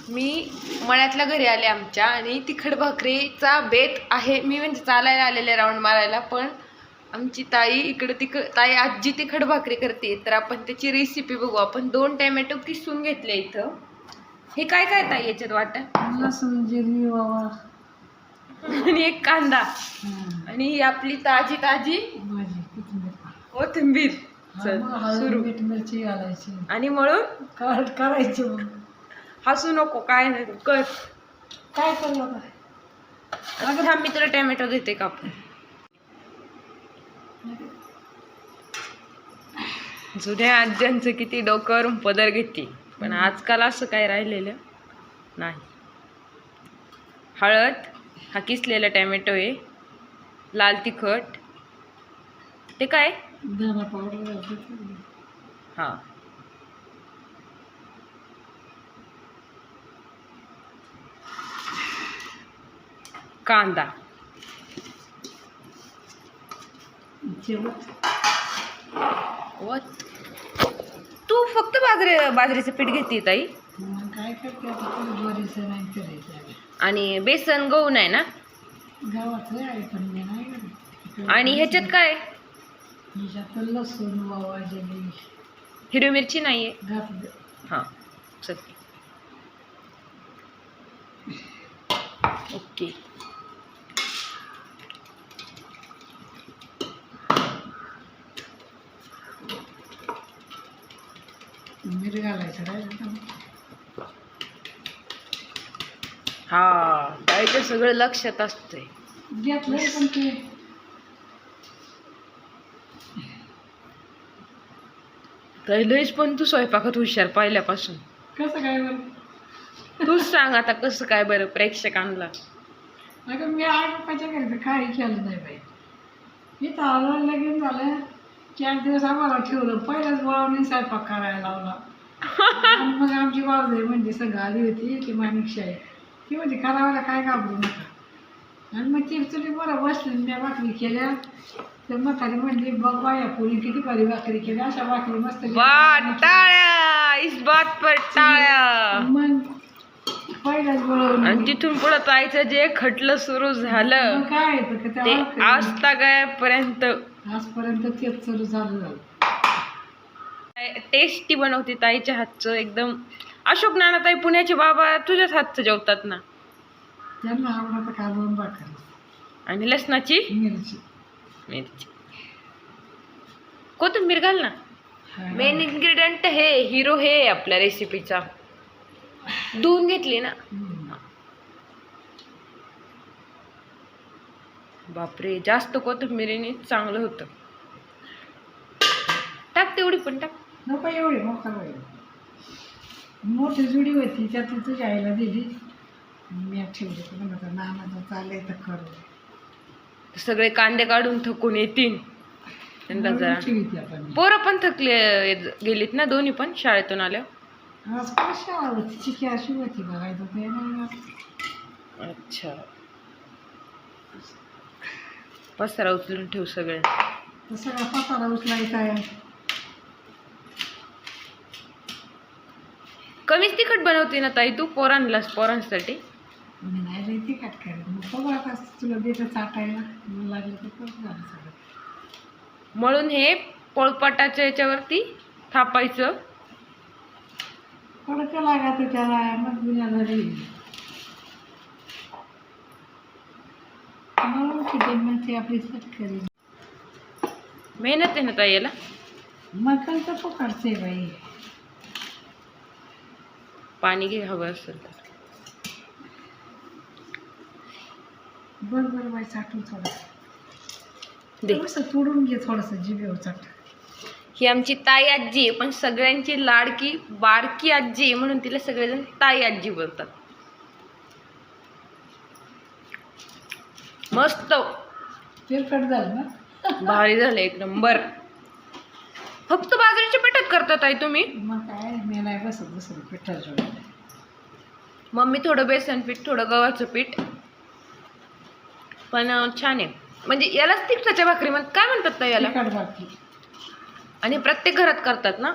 मी मळ्यातल्या घरी आले आमच्या आणि तिखट भाकरीचा बेत आहे. मी म्हणजे चालायला आलेले राऊंड मारायला, पण आमची ताई इकडे ताई आजी तिखट भाकरी करते. तर आपण त्याची रेसिपी बघू. आपण 2 टोमॅटो किसून घेतले इथं. हे काय काय ताई याच्यात वाटा? लसूण, जिरी, ओवा आणि एक कांदा आणि ही आपली ताजी ताजी भाजी, कोथिंबीर. चल सुरू. मीठ मिरची घालायची आणि म्हणून करायची. मग हसू नको, काय नाही कर. काय करणार? अगं थांब, मी तुला टोमॅटो देते कापून. जुन्या आज्यांचं किती डोक्यावरून पदर घेते, पण आजकाल असं काय राहिलेलं नाही. हळद, हा किसलेला टोमॅटो आहे, लाल तिखट, ते काय धना पावडर, हा, कांदा, तू फक्त बाजरीचं पीठ घेते ताई? काय करते ज्वारीचं नाही करायचं. आणि बेसन गहू नाही ना? गावाचं आहे पण मी नाही करत. आणि ह्याच्यात काय? ह्याच्यात लसूण, ओवा, जिरी, हिरवी मिरची नाहीये घातलं. हां चल. ओके. मीठ घालायचं काय? हा, ताईचं सगळं लक्षात असतंय. घेतलं पण ते लयच पण तू स्वयंपाकात हुशार पहिल्यापासून. कसं काय बरं? तूच सांग आता कसं काय बरं प्रेक्षकांना. अगं मी आई बाप्पाच्या घरी तर काही केलं नाही बाई. इथं आलं, लगीन झालं, 4 दिवस आम्हाला ठेवलं. पहिल्याच बोलावून स्वयंपाक करायला लावला. आणि मग आमची बाजू म्हणजे संघ आली होती ती माणिकशाही. ती म्हणजे करावायला काय घाबरू नका. आणि मग ती तुझी बरं बसली, मी भाकरी केल्या. तर म्हातारी म्हणली बघ बाया पोरी किती भारी भाकरी केली, अशा भाकरी मस्त टाळ्या, इस बात पर टाळ्या. मग पहिल्याच बोलावून. आणि तिथून पुढं ताईचं जे खटलं सुरू झालं मग काय ते आजतागायपर्यंत आजपर्यंत तेच सुरू झालं. टेस्टी बनवते ताईच्या हातचं एकदम. अशोक नाना ताई पुण्याचे बाबा तुझ्याच हातचं जेवतात ना? त्यांना आवडतं कालवण भाकर आणि लसणाची मिरची. कोथिंबीर घाल ना. मेन इन्ग्रेडियंट हे हिरो हे आपल्या रेसिपीचा. धुवून घेतली ना? बापरे, जास्त कोथिंबीरीने चांगलं होतं. टाक तेवढी पण टाक. नको एवढी मोठा बाई. मोठी जुडी होती त्यात तुझ्या आईला दिली, मी ठेवली. म्हणलं नानाचं चाललंय तर करू. सगळे कांदे काढून थकून येतील त्यांना जरा. पोरं पण थकले गेलीत ना दोन्ही पण शाळेतून आल्या. आज काय शाळा होती? चिकी अशी होती बघायचं ते नाही. अच्छा, पसारा उचलून ठेव सगळे. सगळा पसारा उचलायचा आहे. कमीच तिखट बनवते ना ताई तू पोरांसाठी? मी नाही रे तिखट करत. मग बघा आता तुला देतं चाटायला, मग लागलं तर कसं झालं सगळं. म्हणून हे पोळपाटाच्या याच्यावरती थापायचं. कडक लागायचं त्याला, मग बिना घरी म्हणून किती म्हणते आपली सटकरी. मेहनत आहे ना ताई याला. मग तर पकडते बाई. पाणी घे हवं असेल तर. बरोबर बाई, चाटून थोडंसं दे. थोडंसं तोडून घे, थोडंसं जिभेवर चाट. ही आमची ताई आजी आहे, पण सगळ्यांची लाडकी बारकी आजी आहे म्हणून तिला सगळेजण ताई आजी बोलतात. मस्त तेलकट झालं ना? भारी झालं, एक नंबर. फक्त बाजरीच्या पिठात करता ताई तुम्ही? मग काय, मी नाही बसत दुसरं पिठाचं. मम्मी थोडं बेसन पीठ, थोडं गव्हाचं पीठ. पण छान आहे. म्हणजे यालाच तिखटाच्या भाकरी म्हणतात. काय म्हणतात ताई याला? तिखट भाकरी. आणि प्रत्येक घरात करतात ना?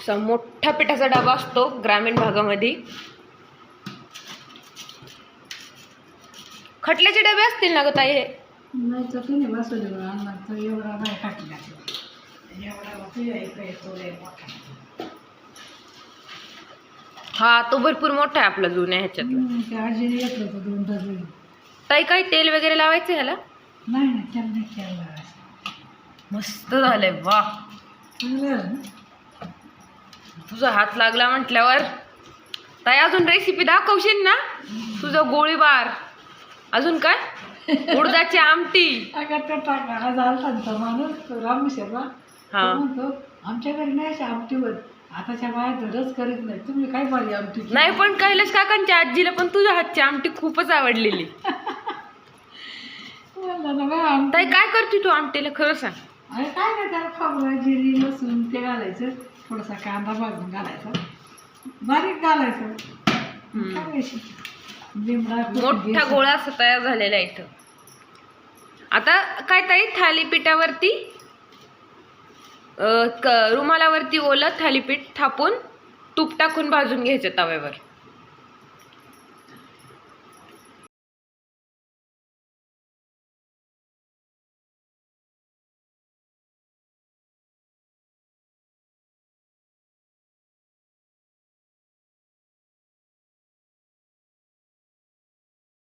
असा मोठा पिठाचा डबा असतो ग्रामीण भागामध्ये. खटल्याचे डबे असतील ना ग ताई हे? नाही तर तुम्ही बसवले बघा आणला तर एवढा नाही टाकला एवढा तुझ्या इकडे येतो लय मोठा. हा तो भरपूर मोठा आहे आपला जुन्या ह्याच्यातला. त्या आजीने येत होतं 2 डबे. ताई काही तेल वगैरे लावायचं ह्याला? नाही नाही त्याला नाही केला. मस्त झालंय वा. चांगलं झालं ना. तुझा हात लागला म्हटल्यावर ताई अजून रेसिपी दाखवशील ना? तुझा गोळीबार. अजून काय? उडदाची आमटी. अगं तो टाका आज आलता ना तो माणूस रामेश्वरला. हा. तो म्हणतो आमच्या घरी नाही अशा आमटीवर आताच्या बाया रस करीत नाही तुम्ही काय पाहिजे आमटी. नाही पण कैलास काकांच्या आजीला पण तुझ्या हातची आमटी खूपच आवडलेली. म्हणलं ना बा आमटी. ताई काय करते तू आमटीला खरं सांग? अरे काय नाही त्याला खोबरं जिरी लसूण ते घालायचं थोडासा कांदा भाजून घालायचा बारीक घालायचं टाकायची लिंबडा मोठा गोळा असा तयार झालेला आहे इथं. आता काय ताई थालीपीठावरती रुमालावरती ओलं थालीपीठ थापून तूप टाकून भाजून घ्यायचं तव्यावर.